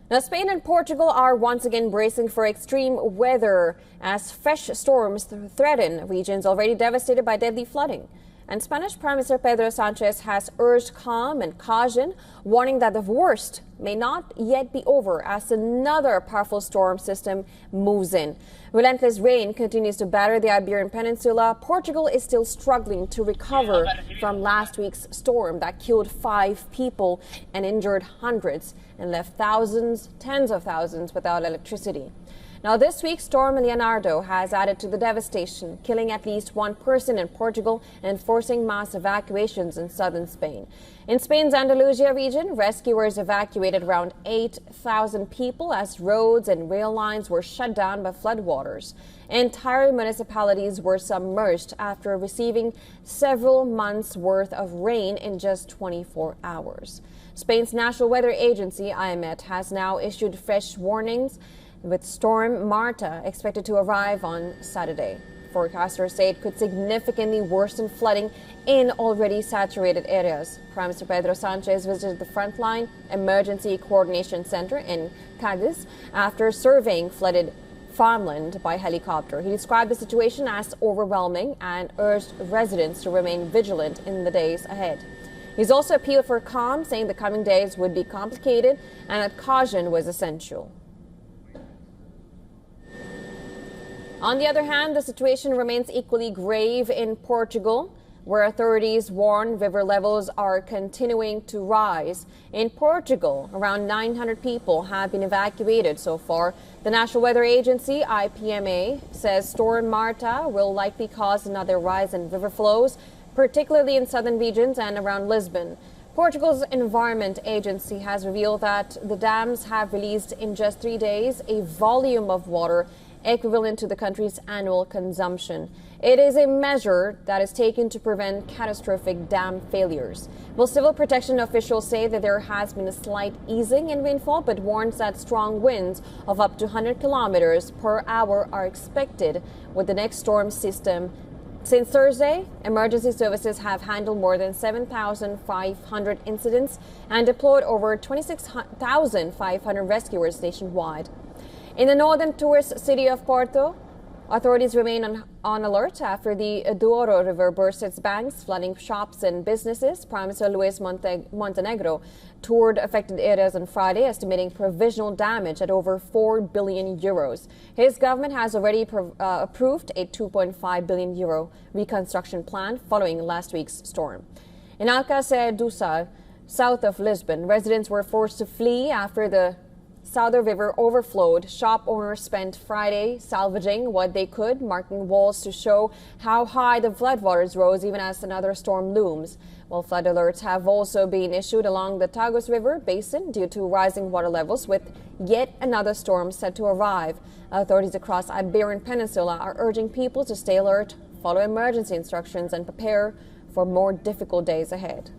Now, Spain and Portugal are once again bracing for extreme weather as fresh storms threaten regions already devastated by deadly flooding. And Spanish Prime Minister Pedro Sanchez has urged calm and caution, warning that the worst may not yet be over as another powerful storm system moves in. Relentless rain continues to batter the Iberian Peninsula. Portugal is still struggling to recover from last week's storm that killed 5 people and injured hundreds and left thousands, tens of thousands without electricity. Now, this week, Storm Leonardo has added to the devastation, killing at least 1 person in Portugal and forcing mass evacuations in southern Spain. In Spain's Andalusia region, rescuers evacuated around 8,000 people as roads and rail lines were shut down by floodwaters. Entire municipalities were submerged after receiving several months' worth of rain in just 24 hours. Spain's National Weather Agency, IMET, has now issued fresh warnings, with Storm Marta expected to arrive on Saturday. Forecasters say it could significantly worsen flooding in already saturated areas. Prime Minister Pedro Sanchez visited the Frontline Emergency Coordination Center in Cádiz after surveying flooded farmland by helicopter. He described the situation as overwhelming and urged residents to remain vigilant in the days ahead. He's also appealed for calm, saying the coming days would be complicated and that caution was essential. On the other hand, the situation remains equally grave in Portugal, where authorities warn river levels are continuing to rise. In Portugal, around 900 people have been evacuated so far. The National Weather Agency, IPMA, says Storm Marta will likely cause another rise in river flows, particularly in southern regions and around Lisbon. Portugal's Environment Agency has revealed that the dams have released in just 3 days a volume of water equivalent to the country's annual consumption. It is a measure that is taken to prevent catastrophic dam failures. Well, civil protection officials say that there has been a slight easing in rainfall, but warns that strong winds of up to 100 kilometers per hour are expected with the next storm system. Since Thursday, emergency services have handled more than 7,500 incidents and deployed over 26,500 rescuers nationwide. In the northern tourist city of Porto, authorities remain on alert after the Douro River burst its banks, flooding shops and businesses. Prime Minister Luis Montenegro toured affected areas on Friday, estimating provisional damage at over 4 billion euros. His government has already approved a 2.5 billion euro reconstruction plan following last week's storm. In Alcácer do Sal, south of Lisbon, residents were forced to flee after the Southern River overflowed. Shop owners spent Friday salvaging what they could, marking walls to show how high the floodwaters rose even as another storm looms. While flood alerts have also been issued along the Tagus River basin due to rising water levels, with yet another storm set to arrive. Authorities across Iberian Peninsula are urging people to stay alert, follow emergency instructions, and prepare for more difficult days ahead.